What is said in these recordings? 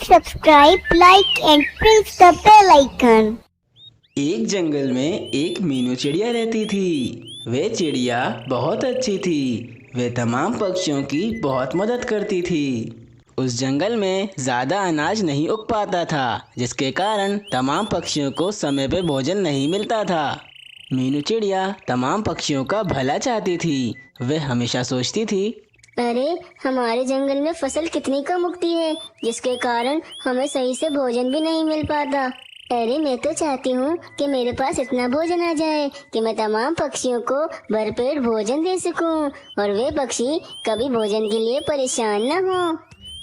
subscribe, like and press the bell icon. एक जंगल में एक मीनू चिड़िया रहती थी। वे चिड़िया बहुत अच्छी थी। वे तमाम पक्षियों की बहुत मदद करती थी। उस जंगल में ज़्यादा अनाज नहीं उग पाता था, जिसके कारण तमाम पक्षियों को समय पे भोजन नहीं मिलता था। मीनू चिड़िया तमाम पक्षियों का भला चाहती थी। वे हमेशा सोचती थी, अरे हमारे जंगल में फसल कितनी कम उगती है, जिसके कारण हमें सही से भोजन भी नहीं मिल पाता। अरे मैं तो चाहती हूँ कि मेरे पास इतना भोजन आ जाए कि मैं तमाम पक्षियों को भरपेट भोजन दे सकूं और वे पक्षी कभी भोजन के लिए परेशान न हो।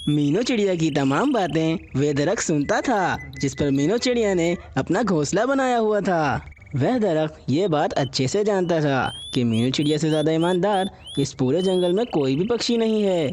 मीनू चिड़िया की तमाम बातें वे दरख्त सुनता था, जिस पर मीनू चिड़िया ने अपना घोंसला बनाया हुआ था। वह दरख्त ये बात अच्छे से जानता था कि मीनू चिड़िया से ज़्यादा ईमानदार इस पूरे जंगल में कोई भी पक्षी नहीं है।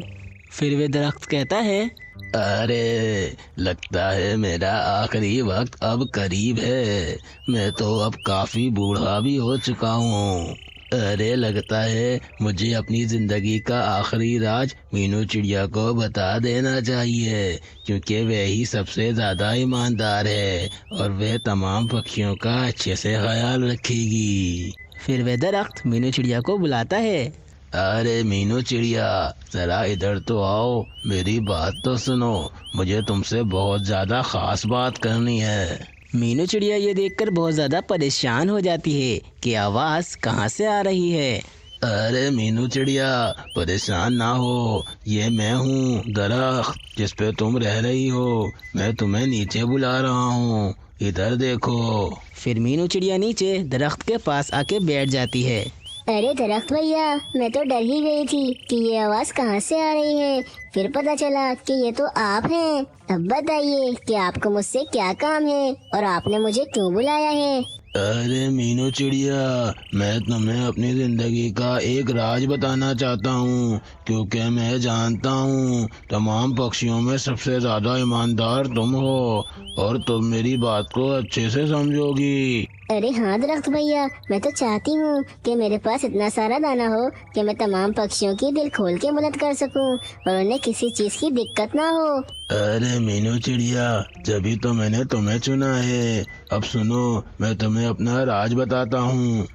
फिर वे दरख्त कहता है, अरे लगता है मेरा आखिरी वक्त अब करीब है। मैं तो अब काफी बूढ़ा भी हो चुका हूँ। अरे लगता है मुझे अपनी जिंदगी का आखिरी राज मीनू चिड़िया को बता देना चाहिए, क्योंकि वह ही सबसे ज्यादा ईमानदार है और वह तमाम पक्षियों का अच्छे से ख्याल रखेगी। फिर वे दरख्त मीनू चिड़िया को बुलाता है। अरे मीनू चिड़िया, जरा इधर तो आओ, मेरी बात तो सुनो। मुझे तुमसे बहुत ज्यादा खास बात करनी है। मीनू चिड़िया ये देखकर बहुत ज़्यादा परेशान हो जाती है कि आवाज़ कहाँ से आ रही है। अरे मीनू चिड़िया, परेशान ना हो। ये मैं हूँ दरख्त जिस पे तुम रह रही हो। मैं तुम्हें नीचे बुला रहा हूँ, इधर देखो। फिर मीनू चिड़िया नीचे दरख्त के पास आके बैठ जाती है। अरे दरख्त भैया, मैं तो डर ही गई थी कि ये आवाज़ कहाँ से आ रही है। फिर पता चला कि ये तो आप हैं। अब बताइए कि आपको मुझसे क्या काम है और आपने मुझे क्यों बुलाया है। अरे मीनू चिड़िया, मैं तुम्हें अपनी जिंदगी का एक राज बताना चाहता हूँ, क्योंकि मैं जानता हूँ तमाम पक्षियों में सबसे ज्यादा ईमानदार तुम हो और तुम मेरी बात को अच्छे से समझोगी। अरे हाँ दरख्त भैया, मैं तो चाहती हूँ कि मेरे पास इतना सारा दाना हो कि मैं तमाम पक्षियों की दिल खोल के मदद कर सकूँ और उन्हें किसी चीज की दिक्कत ना हो। अरे मीनू चिड़िया, जभी तो मैंने तुम्हें चुना है। अब सुनो, मैं तुम्हें अपना राज बताता हूँ।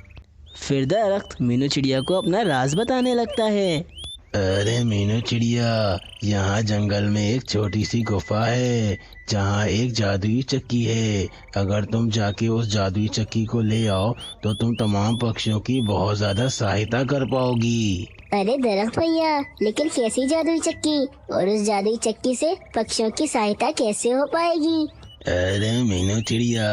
फिर दरख्त मीनू चिड़िया को अपना राज बताने लगता है। अरे मीनू चिड़िया, यहाँ जंगल में एक छोटी सी गुफा है जहाँ एक जादुई चक्की है। अगर तुम जाके उस जादुई चक्की को ले आओ तो तुम तमाम पक्षियों की बहुत ज्यादा सहायता कर पाओगी। अरे दरख्त भैया, लेकिन कैसी जादुई चक्की और उस जादुई चक्की से पक्षियों की सहायता कैसे हो पाएगी। अरे मीनू चिड़िया,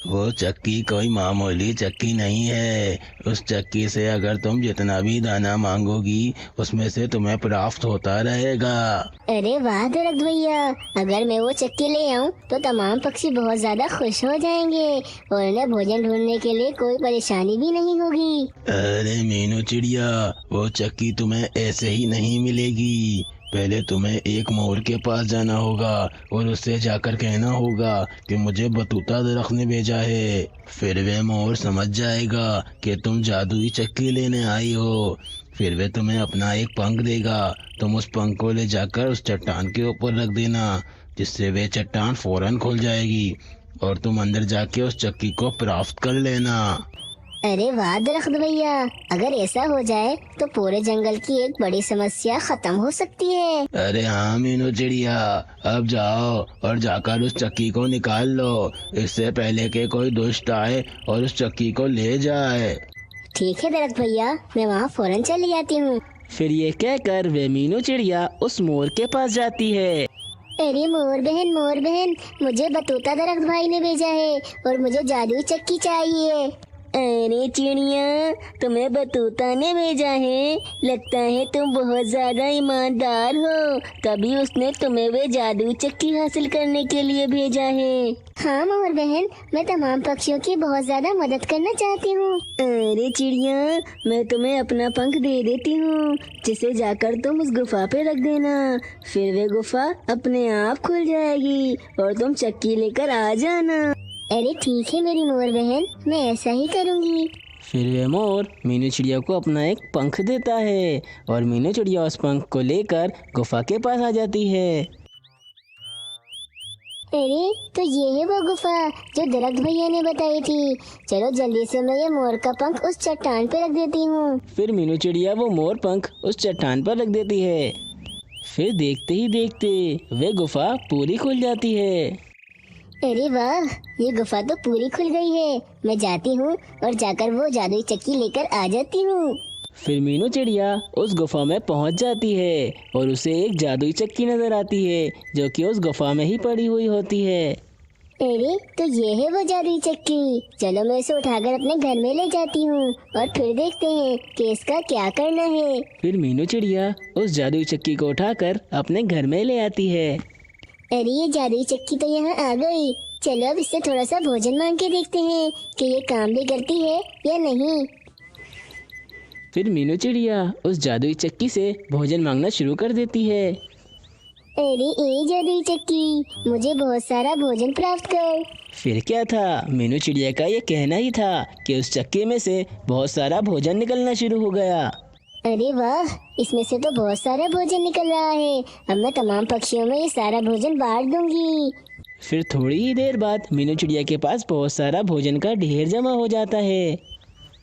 वो चक्की कोई मामूली चक्की नहीं है। उस चक्की से अगर तुम जितना भी दाना मांगोगी उसमें से तुम्हें प्राप्त होता रहेगा। अरे वाह दरख्त भैया, अगर मैं वो चक्की ले आऊं तो तमाम पक्षी बहुत ज्यादा खुश हो जाएंगे और उन्हें भोजन ढूंढने के लिए कोई परेशानी भी नहीं होगी। अरे मीनू चिड़िया, वो चक्की तुम्हें ऐसे ही नहीं मिलेगी। पहले तुम्हें एक मोर के पास जाना होगा और उससे जाकर कहना होगा कि मुझे बतूता दरख्त ने भेजा है। फिर वह मोर समझ जाएगा कि तुम जादुई चक्की लेने आई हो। फिर वह तुम्हें अपना एक पंख देगा। तुम उस पंख को ले जाकर उस चट्टान के ऊपर रख देना, जिससे वह चट्टान फौरन खुल जाएगी और तुम अंदर जाके उस चक्की को प्राप्त कर लेना। अरे वाह दरख्त भैया, अगर ऐसा हो जाए तो पूरे जंगल की एक बड़ी समस्या खत्म हो सकती है। अरे हाँ मीनू चिड़िया, अब जाओ और जाकर उस चक्की को निकाल लो, इससे पहले कि कोई दुष्ट आए और उस चक्की को ले जाए। ठीक है दरख्त भैया, मैं वहाँ फौरन चली जाती हूँ। फिर ये कहकर वे मीनू चिड़िया उस मोर के पास जाती है। अरे मोर बहन, मुझे बतूता दरख्त भाई ने भेजा है और मुझे जादुई चक्की चाहिए। अरे चिड़िया, तुम्हें बतूता ने भेजा है? लगता है तुम बहुत ज्यादा ईमानदार हो, तभी उसने तुम्हें वे जादुई चक्की हासिल करने के लिए भेजा है। हाँ मोर बहन, मैं तमाम पक्षियों की बहुत ज्यादा मदद करना चाहती हूँ। अरे चिड़िया, मैं तुम्हें अपना पंख दे देती हूँ, जिसे जाकर तुम उस गुफा पे रख देना। फिर वे गुफा अपने आप खुल जाएगी और तुम चक्की लेकर आ जाना। अरे ठीक है मेरी मोर बहन, मैं ऐसा ही करूँगी। फिर वे मोर मीनू चिड़िया को अपना एक पंख देता है और मीनू चिड़िया उस पंख को लेकर गुफा के पास आ जाती है। अरे तो ये है वो गुफा जो दरख्त भैया ने बताई थी। चलो जल्दी से मैं ये मोर का पंख उस चट्टान पे रख देती हूँ। फिर मीनू चिड़िया वो मोर पंख उस चट्टान पर रख देती है। फिर देखते ही देखते वे गुफा पूरी खुल जाती है। अरे वाह, ये गुफा तो पूरी खुल गई है। मैं जाती हूँ और जाकर वो जादुई चक्की लेकर आ जाती हूँ। फिर मीनू चिड़िया उस गुफा में पहुंच जाती है और उसे एक जादुई चक्की नजर आती है जो कि उस गुफा में ही पड़ी हुई होती है। अरे तो ये है वो जादुई चक्की। चलो मैं इसे उठाकर अपने घर में ले जाती हूँ और फिर देखते हैं कि इसका क्या करना है। फिर मीनू चिड़िया उस जादुई चक्की को उठाकर अपने घर में ले आती है। अरे ये जादुई चक्की तो यहाँ आ गई। चलो अब इससे थोड़ा सा भोजन मांग के देखते हैं कि ये काम भी करती है या नहीं। फिर मीनू चिड़िया उस जादुई चक्की से भोजन मांगना शुरू कर देती है। अरे ए जादुई चक्की, मुझे बहुत सारा भोजन प्राप्त कर। फिर क्या था, मीनू चिड़िया का ये कहना ही था कि उस चक्की में से बहुत सारा भोजन निकलना शुरू हो गया। अरे वाह, इसमें से तो बहुत सारा भोजन निकल रहा है। अब मैं तमाम पक्षियों में ये सारा भोजन बांट दूंगी। फिर थोड़ी ही देर बाद मीनू चिड़िया के पास बहुत सारा भोजन का ढेर जमा हो जाता है।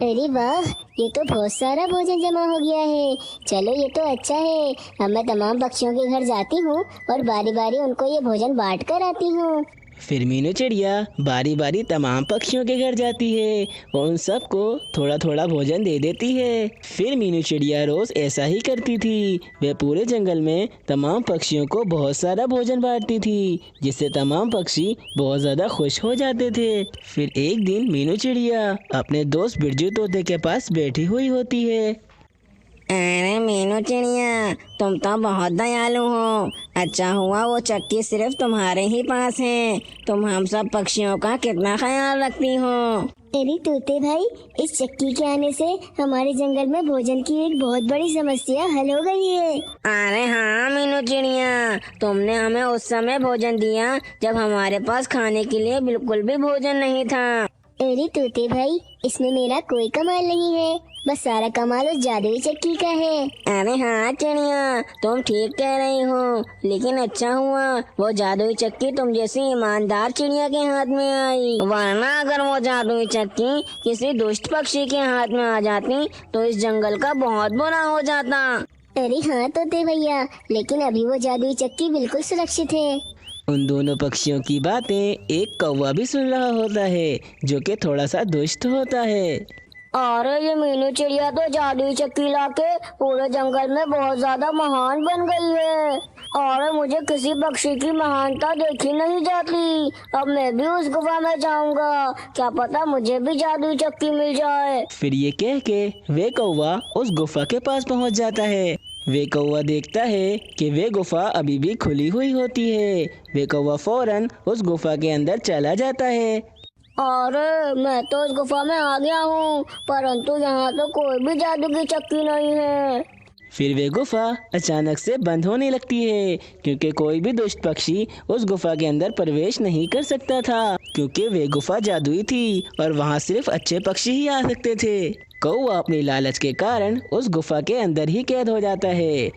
अरे वाह, ये तो बहुत सारा भोजन जमा हो गया है। चलो ये तो अच्छा है। अब मैं तमाम पक्षियों के घर जाती हूँ और बारी बारी उनको ये भोजन बांट कर आती हूँ। फिर मीनू चिड़िया बारी बारी तमाम पक्षियों के घर जाती है और उन सबको थोड़ा थोड़ा भोजन दे देती है। फिर मीनू चिड़िया रोज ऐसा ही करती थी। वह पूरे जंगल में तमाम पक्षियों को बहुत सारा भोजन बांटती थी, जिससे तमाम पक्षी बहुत ज़्यादा खुश हो जाते थे। फिर एक दिन मीनू चिड़िया अपने दोस्त बिरजू तोते के पास बैठी हुई होती है। अरे मीनू चिड़िया, तुम तो बहुत दयालु हो। अच्छा हुआ वो चक्की सिर्फ तुम्हारे ही पास है। तुम हम सब पक्षियों का कितना ख्याल रखती हो। अरे तोते भाई, इस चक्की के आने से हमारे जंगल में भोजन की एक बहुत बड़ी समस्या हल हो गई है। अरे हाँ मीनू चिड़िया, तुमने हमें उस समय भोजन दिया जब हमारे पास खाने के लिए बिल्कुल भी भोजन नहीं था। अरे तोते भाई, इसमें मेरा कोई कमाल नहीं है, बस सारा कमाल उस जादुई चक्की का है। अरे हाँ चिड़िया, तुम ठीक कह रही हो, लेकिन अच्छा हुआ वो जादुई चक्की तुम जैसी ईमानदार चिड़िया के हाथ में आई। वरना अगर वो जादुई चक्की किसी दुष्ट पक्षी के हाथ में आ जाती तो इस जंगल का बहुत बुरा हो जाता। अरे हाँ तोते भैया, लेकिन अभी वो जादुई चक्की बिल्कुल सुरक्षित है। उन दोनों पक्षियों की बातें एक कौवा भी सुन रहा होता है, जो कि थोड़ा सा दुष्ट होता है। और ये मीनू चिड़िया तो जादुई चक्की लाके पूरे जंगल में बहुत ज्यादा महान बन गई है और मुझे किसी पक्षी की महानता देखी नहीं जाती। अब मैं भी उस गुफा में जाऊंगा, क्या पता मुझे भी जादुई चक्की मिल जाए। फिर ये कह के वे कौवा उस गुफा के पास पहुंच जाता है। वे कौवा देखता है कि वे गुफा अभी भी खुली हुई होती है। वे कौवा फौरन उस गुफा के अंदर चला जाता है। अरे मैं तो उस गुफा में आ गया हूँ, परंतु यहाँ तो कोई भी जादू की चक्की नहीं है। फिर वे गुफा अचानक से बंद होने लगती है, क्योंकि कोई भी दुष्ट पक्षी उस गुफा के अंदर प्रवेश नहीं कर सकता था, क्योंकि वे गुफा जादुई थी और वहाँ सिर्फ अच्छे पक्षी ही आ सकते थे। कौवा अपनी लालच के कारण उस गुफा के अंदर ही कैद हो जाता है।